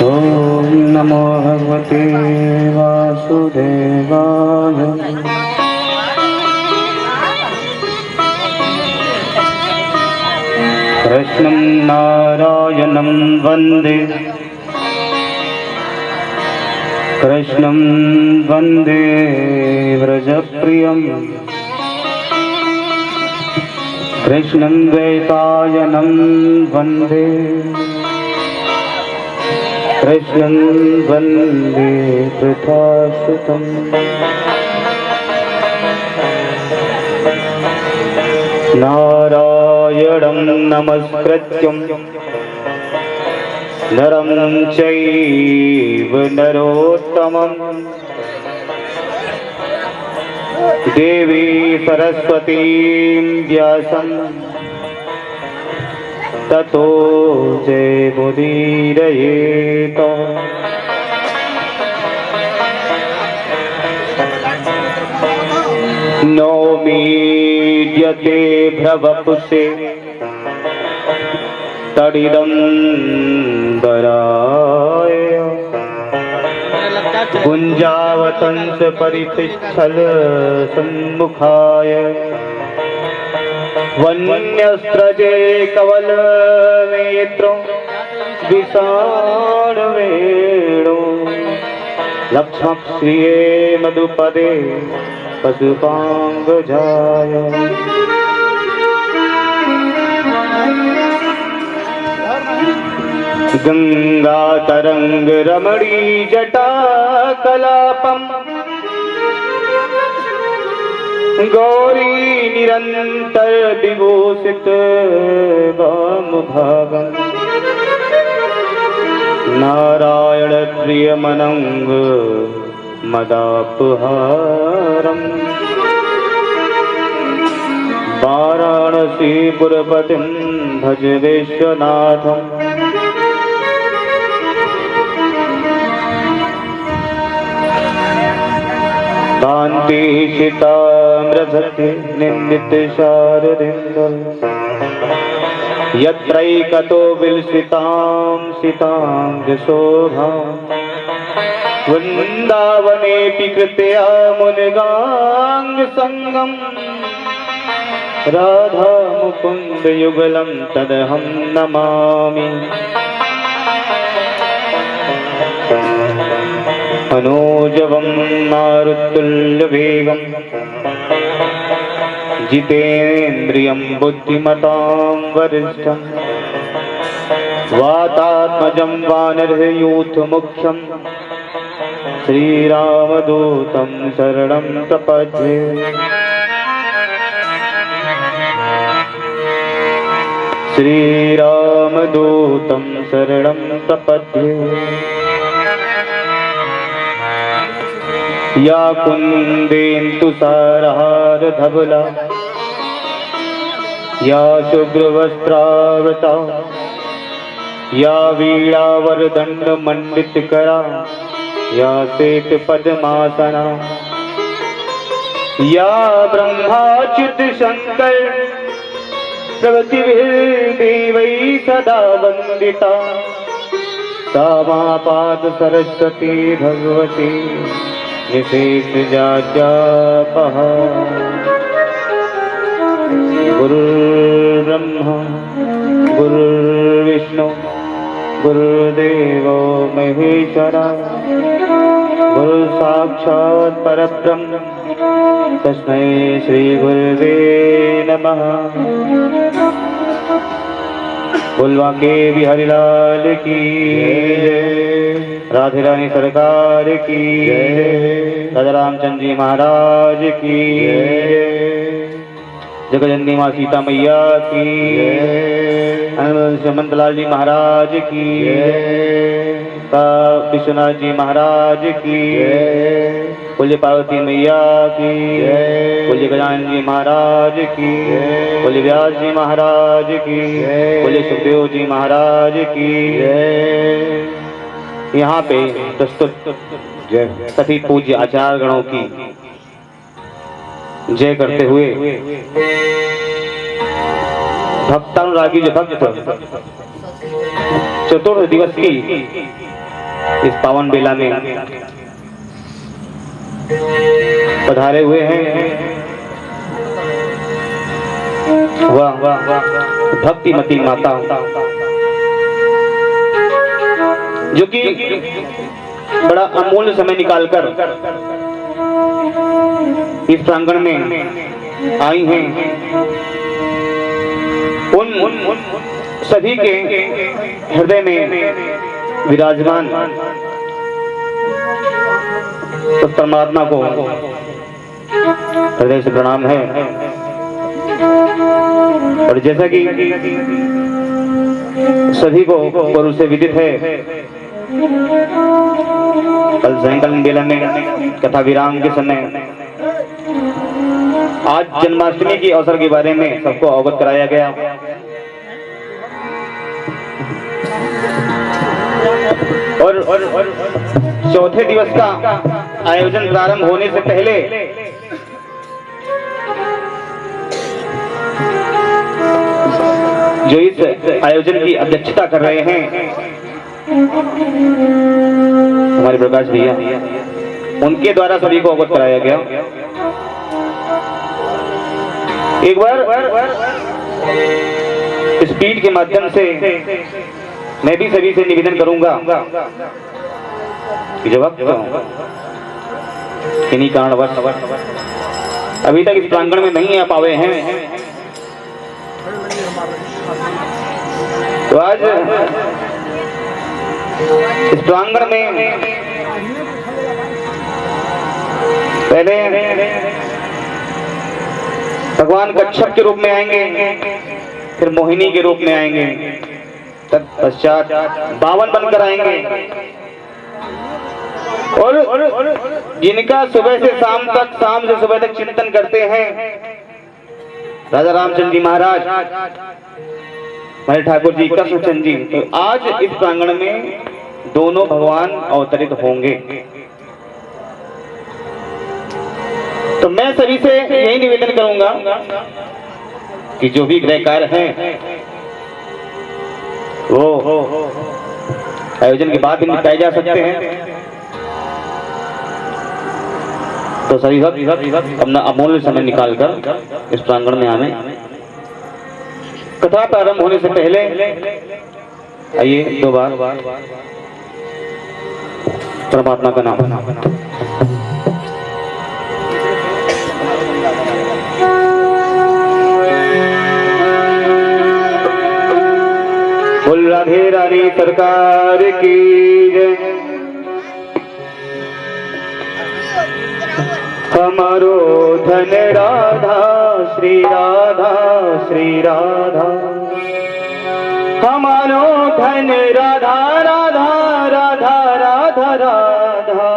ओम नमो भगवते वासुदेवाय। कृष्णं नारायणं वन्दे, कृष्णं वन्दे व्रजप्रियं, कृष्णं द्वैपायनं वन्दे, कृष्णं वन्दे पृथासुतम्। नारायणं नमस्कृत्यं नरं चैव नरोत्तमं, देवी सरस्वतीं व्यासं ततो जयमुदीरयेत्। नौमीड्यते भ्रवपुषे तडिदम्बराय, गुञ्जावतंस परितिष्ठल सन्मुखाय, वन्यस्त्रजे कवलनेत्रो विषाणवेणो, लक्ष्मश्रिये मधुपदे पशुपाङ्गजाय। गंगातरंग रमणी जटा कलापम, गौरी निरंतर विभूषित वामभागं, नारायण प्रियमनंग मदापहारम्, वाराणसीपुरपतिं भज विश्वनाथम्। कांति शिताम्रधृति निंदित शारदिन्दं, यत्रैकतो विलसितां सितांगशोभां, वृन्दावनेऽपि कृत्या मुनिगांग संगम, राधा मुकुंद युगलं तदहं नमामि। मनोजवं मारुतुल्यवेगं, जितेन्द्रियं बुद्धिमतां वरिष्ठं, वातात्मजं वानरयूथमुख्यं, श्रीरामदूतं शरणं प्रपद्ये। श्रीरामदूतं शरणं प्रपद्ये। या कुन्देन्दुसारहारधवला, या शुभ्रवस्त्रावृता, या वीणावरदण्डमण्डितकरा, या श्वेतपद्मासना, या ब्रह्माच्युत शंकर प्रभृतिभिर्देवैः सदा वन्दिता, सा महापाद सरस्वती भगवती निशेषजाड्यापहा। गुरुर्ब्रह्मा गुरुर्विष्णु गुरुर्देवो महेश्वरा, गुरु साक्षात् परब्रह्म तस्मै श्री गुरुवे नमः। बोलवा के बिहारी लाल की जय, राधे रानी सरकार की जय, राजा रामचंद्र जी महाराज की जय, जगजननी माँ सीता मैया की जय, हेमंतलाल जी महाराज की जय, विश्वनाथ जी महाराज की जय, बोलिए पार्वती मैया की जय, बोलिए गजानन जी महाराज की जय, बोलिए व्यास जी महाराज की जय, बोलिए सुखदेव जी महाराज की जय। यहाँ पे प्रस्तुत जय सभी पूज्य आचार्य गणों की जय करते हुए भक्तान रागी जो भक्त चतुर्थ दिवस की इस पावन बेला में पधारे हुए हैं। वाह वाह भक्तिमती माता जो कि बड़ा अमूल्य समय निकालकर इस प्रांगण में आई हैं। उन सभी के हृदय में विराजमान तो परमात्मा को हृदय से प्रणाम है। और जैसा कि सभी को पूर्व से विदित है, कल सायंकाल बेला में कथा विराम के समय आज जन्माष्टमी के अवसर के बारे में सबको अवगत कराया गया। और चौथे दिवस का आयोजन प्रारंभ होने से पहले जो इस आयोजन की अध्यक्षता कर रहे हैं हमारे प्रकाश भैया, उनके द्वारा सभी को अवगत कराया गया। एक बार स्पीड के माध्यम से मैं भी सभी से निवेदन करूंगा कि जब वक्त किन्हीं कारणवश अभी तक इस प्रांगण में नहीं आ पाए हैं तो आज इस प्रांगण में पहले भगवान कच्छप के रूप में आएंगे, फिर मोहिनी के रूप में आएंगे, तत्पश्चात बावन बनकर आएंगे। और जिनका सुबह से शाम तक, शाम से सुबह तक चिंतन करते हैं राजा रामचंद्र जी महाराज, हमारे ठाकुर जी कृष्णचंद्र जी, तो आज इस प्रांगण में दोनों भगवान अवतरित होंगे। तो मैं सभी से यही निवेदन करूंगा कि जो भी गृह कार्य हैं वो आयोजन के बाद भी निपटाए जा सकते हैं। तो सभी अपना अमूल्य समय निकालकर इस प्रांगण में हमें कथा प्रारंभ होने से पहले आइए दो बार परमात्मा का नाम बोल राधे रानी सरकार की जय। हमारो धन राधा श्री राधा श्री राधा, हमारो धन राधा राधा राधा राधा राधा,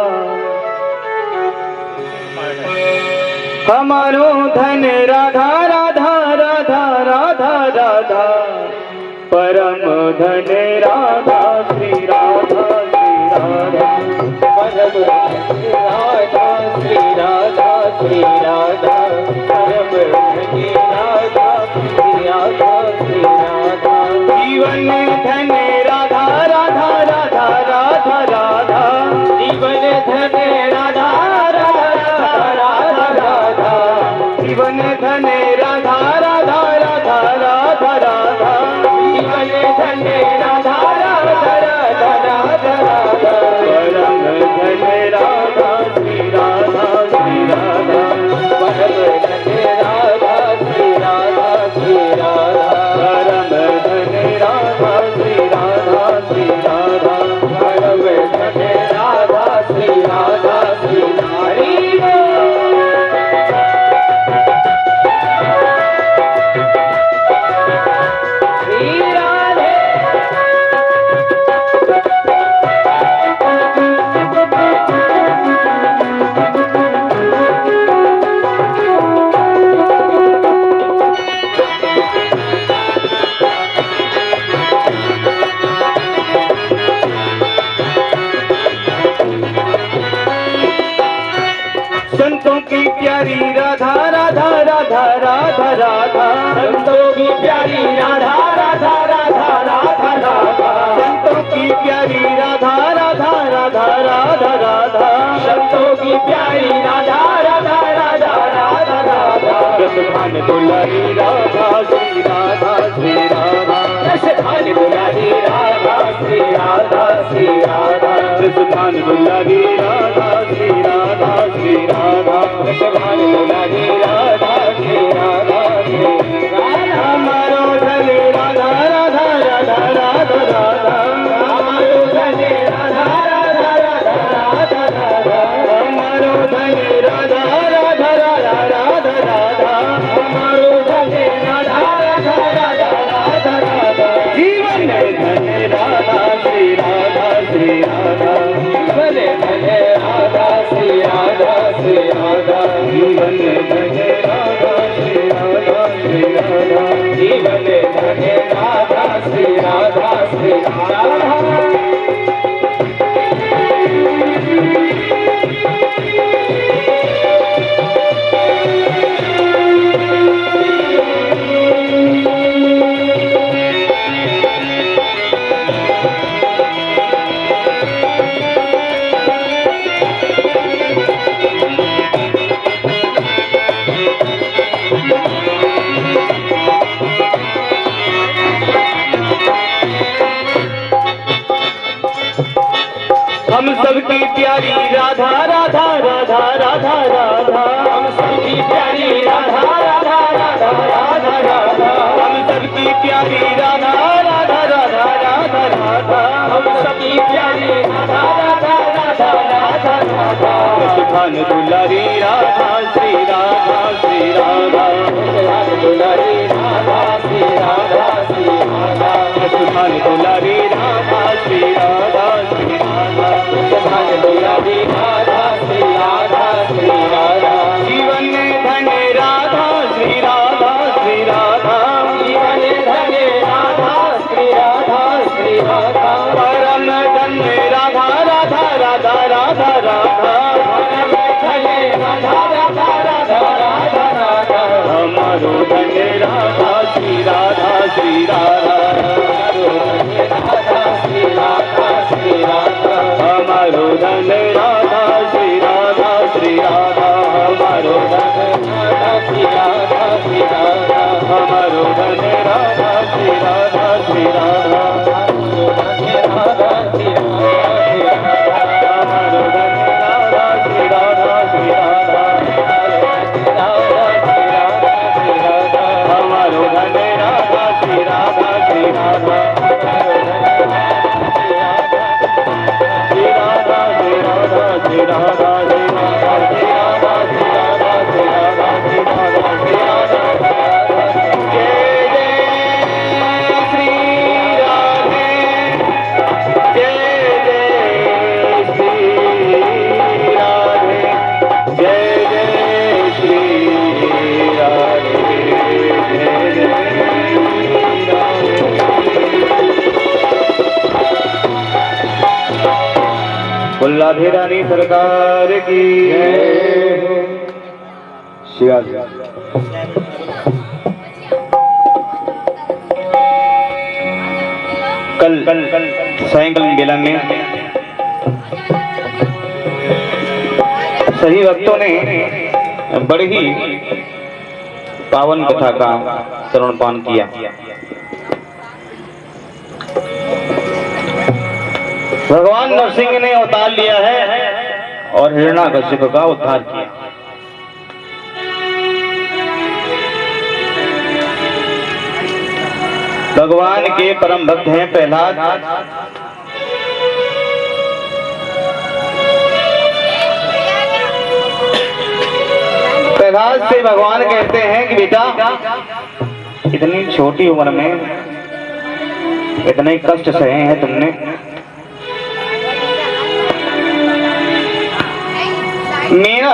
हमारो धन राधा राधा राधा राधा राधा, परम धन राधा श्री राधा श्री राधा, परम धन राधा श्री राधा श्री राधा, परम धन राधा श्री राधा श्री राधा, जीवन धन राधा राधा राधा राधा राधा, जीवन धन राधा राधा राधा राधा, जीवन धन राधा राधा राधा राधा राधा, जीवन धन राधा राधा राधा राधा राधा, परम धन राधा श्री राधा श्री राधा, परम धन राधा श्री राधा श्री राधा, परम धन राधा श्री राधा श्री राधा, परम धन राधा श्री राधा श्री राधा। संतों की प्यारी राधा राधा राधा राधा राधा, संतों की प्यारी राधा रसधान दुलारी राधा श्री राधा श्री राधा रसधान दुलारी राधा श्री राधा श्री राधा रसधान दुलारी राधा श्री राधा श्री राधा रसधान दुलारी राधा श्री राधा श्री राधा हमारो धनी राधा राधा राधा राधा राधा हमारो धनी राधा राधा राधा राधा राधा हमारो धनी राधा राधा राधा राधा राधा हमारो धनी राधा राधा राधा राधा राधा जीवन में धन्य राधा श्री राधा श्री राधा भले भले राधा श्री राधा श्री राधा जीवन में धन्य राधा श्री राधा श्री राधा जीवन में धन्य राधा श्री राधा श्री राधा हम सबकी प्यारी राधा राधा राधा राधा राधा हम सबकी प्यारी राधा राधा राधा राधा राधा हम सबकी प्यारी राधा राधा राधा राधा राधा हम सबकी प्यारी राधा राधा राधा राधा राधा रसधान दुलारी राधा श्री राधा श्री राधा रसधान दुलारी राधा श्री राधा श्री राधा रसधान दुलारी राधा श्री राधा श्री राधा रसधान दुलारी राधा श्री राधा श्री राधा जीवन में धन्य राधा श्री राधा श्री राधा जीवन में धन्य राधा श्री राधा श्री राधा परम धन्य राधा राधा राधा राधा राधा परम धन्य राधा राधा राधा राधा राधा हमारो धन्य राधा श्री राधा श्री राधा हमारो धन्य राधा श्री राधा श्री राधा हमारो धन्य राधा श्री राधा श्री राधा हमारो धन्य राधा श्री राधा श्री राधा हमारो धन्य राधा श्री राधा श्री राधा श्री राधा हमारो धन्य राधा श्री राधा श्री राधा श्री राधा श्री राधा श्री राधा श्री राधा श्री राधा श्री राधा श्री राधा जय जय श्री राधे जय जय श्री राधे जय जय श्री राधे जय जय राधे रानी सरकार की शिवाजी कल सायंकाल बेला में सही भक्तों ने बड़ी ही पावन कथा का श्रवणपान किया। भगवान नरसिंह ने अवतार लिया है और हिरण्याकश्यप का उद्धार किया। भगवान के परम भक्त हैं प्रहलाद। प्रहलाद से भगवान कहते हैं कि बेटा इतनी छोटी उम्र में इतने कष्ट सहे हैं तुमने, मेरा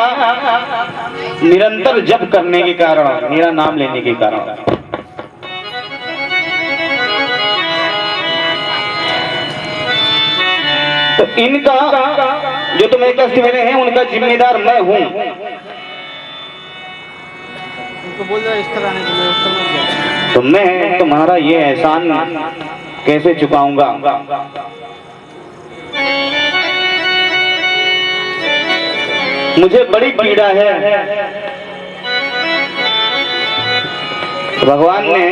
निरंतर जप करने के कारण, मेरा नाम लेने के कारण तो इनका जो तुम्हें कष्ट मिले हैं उनका जिम्मेदार मैं हूं। तो मैं तुम्हारा ये एहसान कैसे चुकाऊंगा? मुझे बड़ी पीड़ा है भगवान ने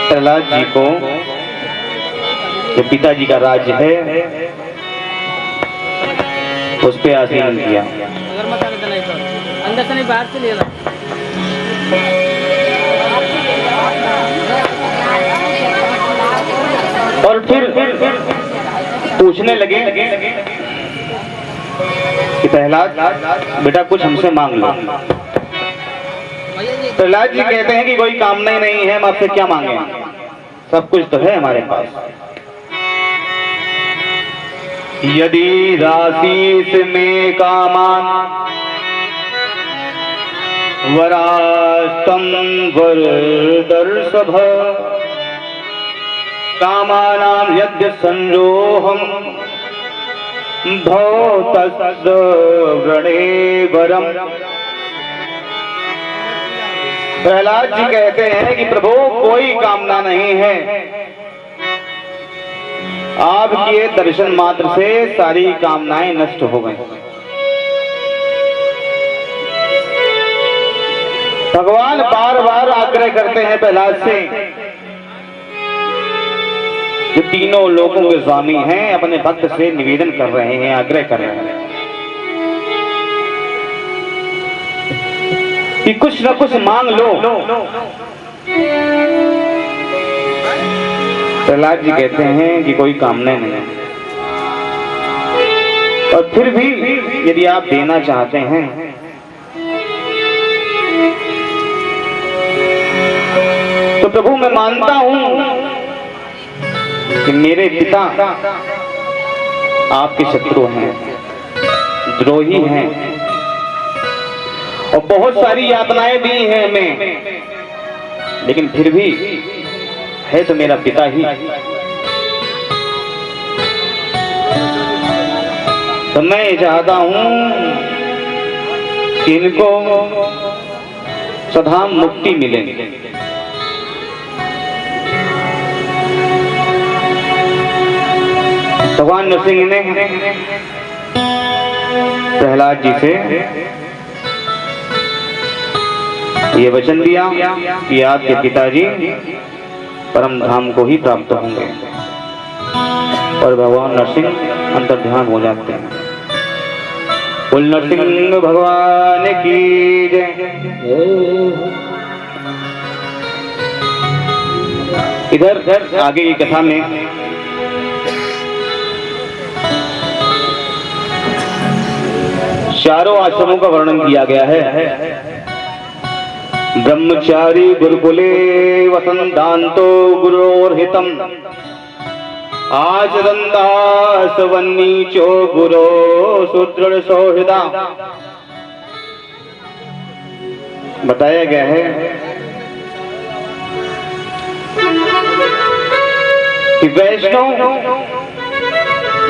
प्रहलाद जी को जो पिताजी का राज्य है उस पे आसीन किया। अंदर से नहीं बाहर से ले ला। और फिर पूछने लगे कि प्रहलाद बेटा कुछ हमसे मांग लो। प्रहलाद जी कहते हैं कि कोई कामना ही नहीं है, हम आपसे क्या मांगे, सब कुछ तो है हमारे पास। यदि राशीस में कामान वरास्तम वरदर्शभ कामानां यद्य संरोहम भवतस्द व्रणे वरम। प्रहलाद जी कहते हैं कि प्रभु कोई कामना नहीं है, आपके दर्शन मात्र से सारी कामनाएं नष्ट हो गई। भगवान बार बार आग्रह करते हैं प्रहलाद से, जो तीनों लोगों के स्वामी हैं, अपने भक्त से निवेदन कर रहे हैं, आग्रह कर रहे हैं कि कुछ न कुछ मांग लो। प्रहलाद जी कहते हैं कि कोई कामना नहीं, और फिर भी यदि आप देना चाहते हैं तो प्रभु मैं मानता हूं कि मेरे पिता आपके शत्रु हैं, द्रोही हैं, और बहुत सारी यातनाएं दी हैं हमें, लेकिन फिर भी है तो मेरा पिता ही। तो मैं चाहता हूं कि इनको सदा मुक्ति मिले। भगवान नरसिंह ने प्रहलाद जी से ये वचन दिया कि आपके पिताजी परम धाम को ही प्राप्त होंगे, और भगवान नरसिंह अंतर्ध्यान हो जाते हैं। कुल नरसिंह भगवान की जय। इधर आगे की कथा में चारों आश्रमों का वर्णन किया गया है। ब्रह्मचारी गुरुकुले वसंतांतो गुरोर्हितम आचरन्ताः सवन्नीचो गुरो सुदृढ़ सौहृदा। बताया गया है कि वैष्णव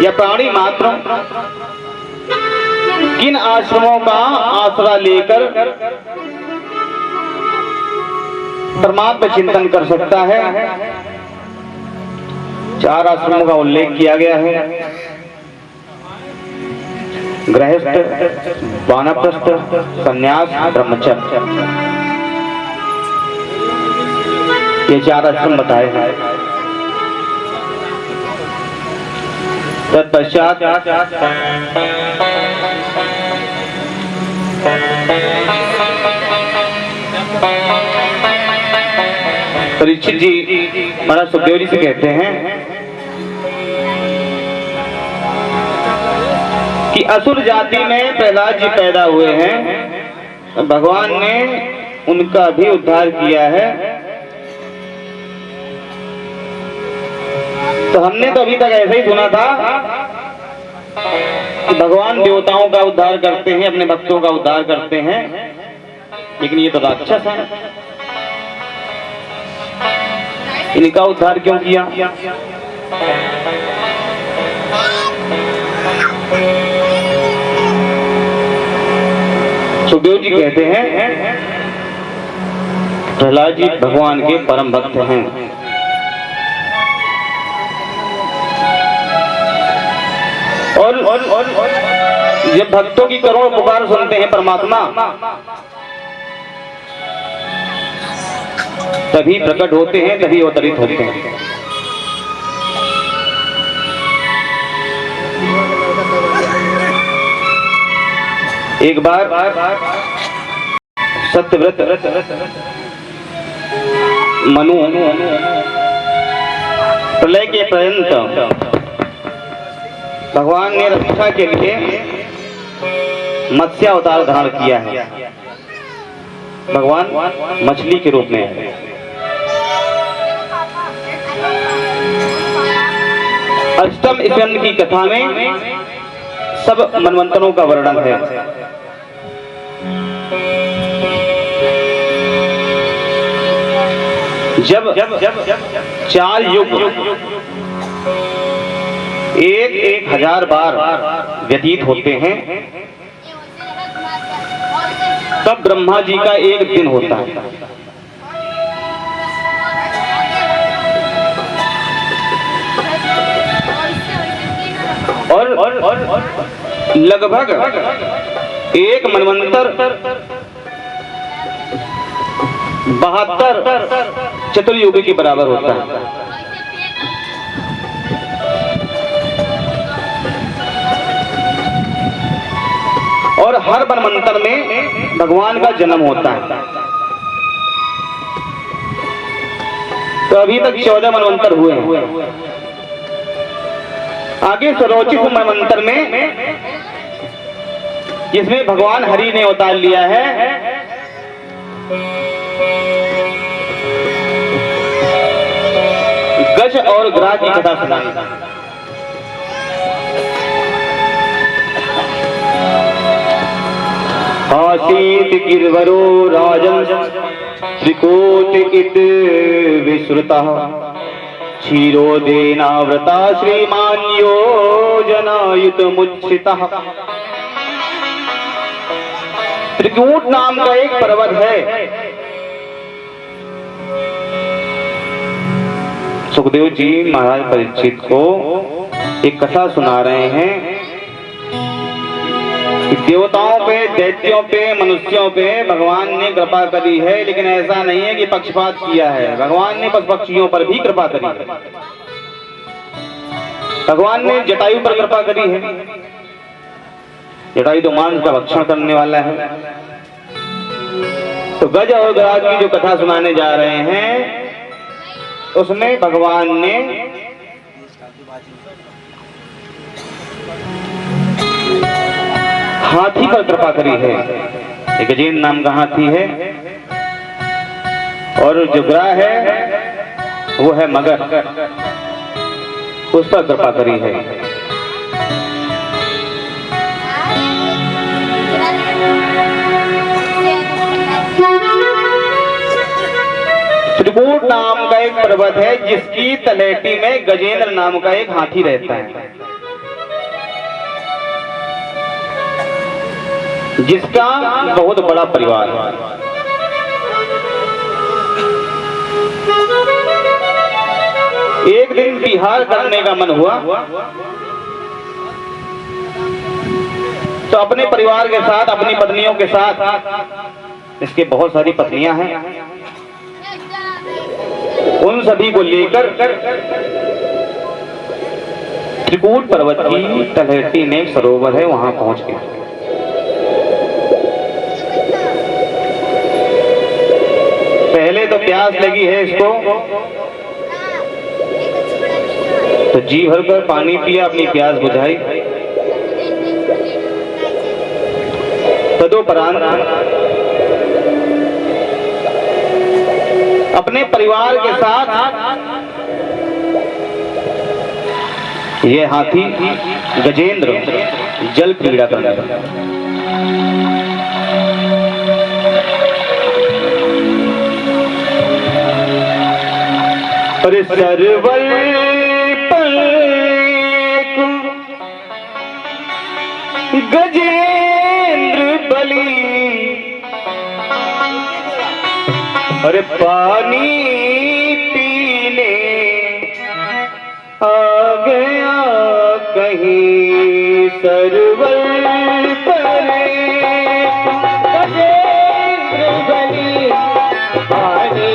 या प्राणी मात्र किन आश्रमों का आसरा लेकर परमात्मा चिंतन कर सकता है। चार आश्रमों का उल्लेख किया गया है। गृहस्थ, वानप्रस्थ, संन्यास, ब्रह्मचर्य, ये चार आश्रम बताए हैं। तत्पश्चात परीक्षित जी महाराज सुखदेव जी से कहते हैं कि असुर जाति में प्रहलाद जी पैदा हुए हैं, भगवान ने उनका भी उद्धार किया है। तो हमने तो अभी तक ऐसे ही सुना था कि भगवान देवताओं का उद्धार करते हैं, अपने भक्तों का उद्धार करते हैं, लेकिन ये तो राक्षस है, इनका उद्धार क्यों किया? सुखदेव जी कहते हैं प्रहलाद जी भगवान के परम भक्त हैं। और जब भक्तों की करोड़ पुकार सुनते हैं परमात्मा, तभी प्रकट होते हैं, तभी अवतरित होते हैं। एक बार सत्यव्रत मनु प्रलय के पर्यंत भगवान ने रक्षा के लिए मत्स्य अवतार धारण किया है। भगवान मछली के रूप में है। अष्टम स्कंद की कथा में सब मनवंतरों का वर्णन है। जब 4 युग 1,000 बार व्यतीत होते हैं, तब ब्रह्मा जी का एक दिन होता है। और लगभग 1 मनवंतर 72 चतुर्युग के बराबर होता है। और हर मनवंतर में भगवान का जन्म होता है। तो अभी तक 14 मनवंतर हुए हैं। आगे सर्वोच्च मनवंतर में जिसमें भगवान हरि ने अवतार लिया है, गज और ग्राह की कथा सुनाई। आसीत गिरवरो राजन त्रिकोट इत विश्रुतः क्षीरोदेनावृता श्रीमान योजनायुत मुच्छितः। त्रिकूट नाम का एक पर्वत है। सुखदेव जी महाराज परीक्षित को एक कथा सुना रहे हैं कि देवताओं पे, दैत्यों पे, मनुष्यों पे भगवान ने कृपा करी है, लेकिन ऐसा नहीं है कि पक्षपात किया है। भगवान ने पशु पक्षियों पर भी कृपा करी है। भगवान ने जटायु पर कृपा करी है। जटायु तो मांस का भक्षण करने वाला है। तो गज और गराज की जो कथा सुनाने जा रहे हैं, उसमें भगवान ने हाथी पर कृपा करी है। एक गजेंद्र नाम का हाथी है, और जो ग्राह है वो है मगर, उस पर कृपा करी है। त्रिकूट नाम का एक पर्वत है, जिसकी तलहटी में गजेंद्र नाम का एक हाथी रहता है, जिसका बहुत बड़ा परिवार है। एक दिन विहार करने का मन हुआ, तो अपने परिवार के साथ, अपनी पत्नियों के साथ, इसके बहुत सारी पत्नियां हैं, उन सभी को लेकर त्रिकूट पर्वत की तलहटी में एक सरोवर है, वहां पहुंच गए। पहले तो प्यास लगी है इसको, तो जी भरकर पानी पिया, अपनी प्यास बुझाई। तदोपरांत अपने परिवार के साथ ये हाथी गजेंद्र जल क्रीड़ा करने लगा। अरे सरवल गजेंद्र बली, अरे पानी पीने आ गया कहीं सरवल पर गजेंद्र बली, पानी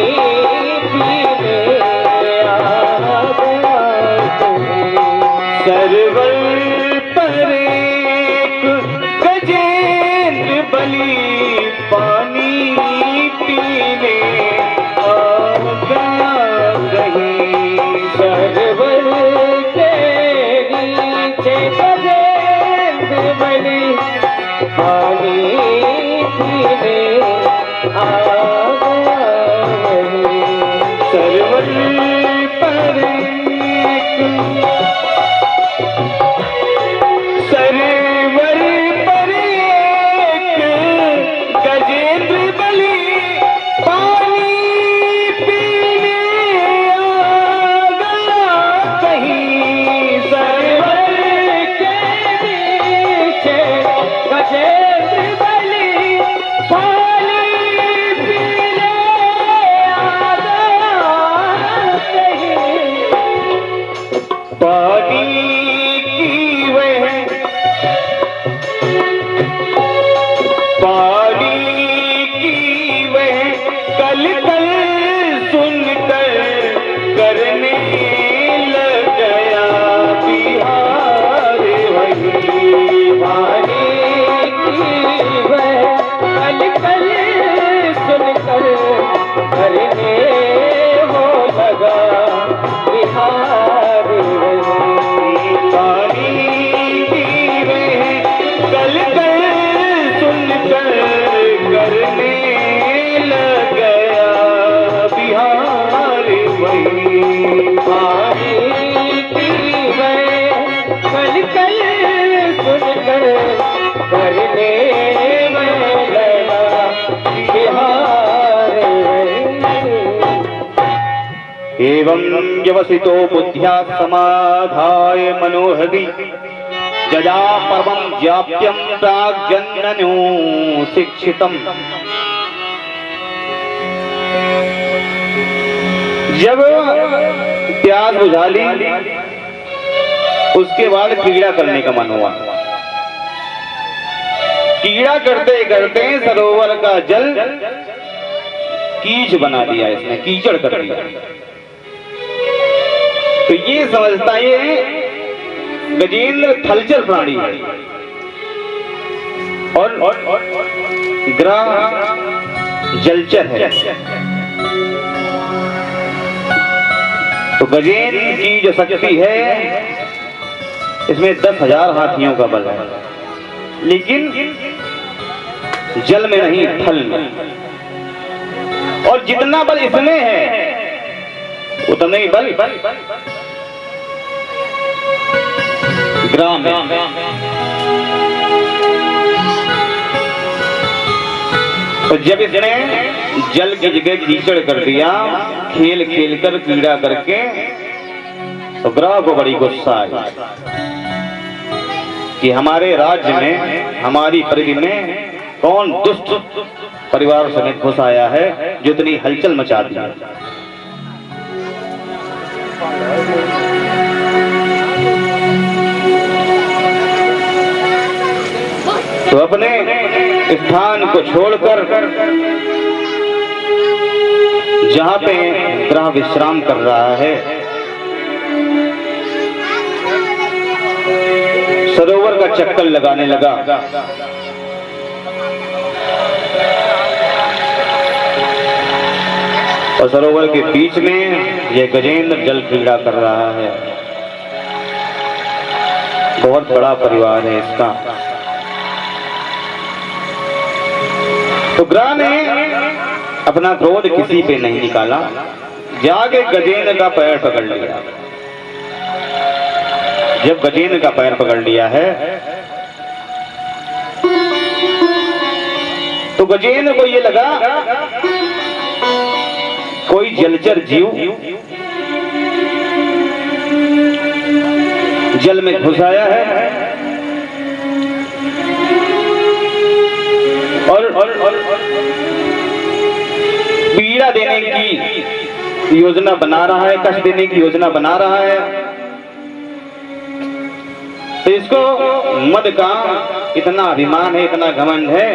बिहार पानी पीवे कल कल सुनकर करने लग गया बिहार वही पानी पीवे कल कल सुनकर करने लगा बिहार एवं व्यवसितो बुद्ध्या समाधाय मनोहरि जया परमं ज्ञाप्यं प्राग्जन्मनो शिक्षितम्। जब प्यास बुझा ली उसके बाद कीड़ा करने का मन हुआ। कीड़ा करते करते सरोवर का जल कीच बना दिया, इसने कीचड़ कर दिया। तो ये समझता ये गजेंद्र थलचर प्राणी है और ग्रह जलचर है। तो गजेंद्र की जो शक्ति है इसमें 10,000 हाथियों का बल है, लेकिन जल में नहीं, थल में। और जितना बल इसमें है उतना ही बल ग्राम में। तो जब इसने जल की जगह कीचड़ कर दिया, खेल खेल कर कीड़ा करके, तो ग्रह को बड़ी गुस्सा आई कि हमारे राज्य में, हमारी परिधि में कौन दुष्ट परिवार समेत घुस आया है जो इतनी हलचल मचा दी। तो अपने स्थान को छोड़कर जहां पे ग्रह विश्राम कर रहा है, सरोवर का चक्कर लगाने लगा। और सरोवर के बीच में यह गजेंद्र जल क्रीड़ा कर रहा है। बहुत बड़ा परिवार है इसका। तो ग्रह ने अपना क्रोध किसी पे नहीं निकाला, जाके गजेंद्र का पैर पकड़ लिया। जब गजेंद्र का पैर पकड़ लिया है तो गजेंद्र को ये लगा कोई जलचर जीव जल में घुस आया है और पीड़ा देने की योजना बना रहा है, कष्ट देने की योजना बना रहा है। तो इसको मद का इतना अभिमान है, इतना घमंड है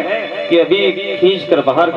कि अभी खींच कर बाहर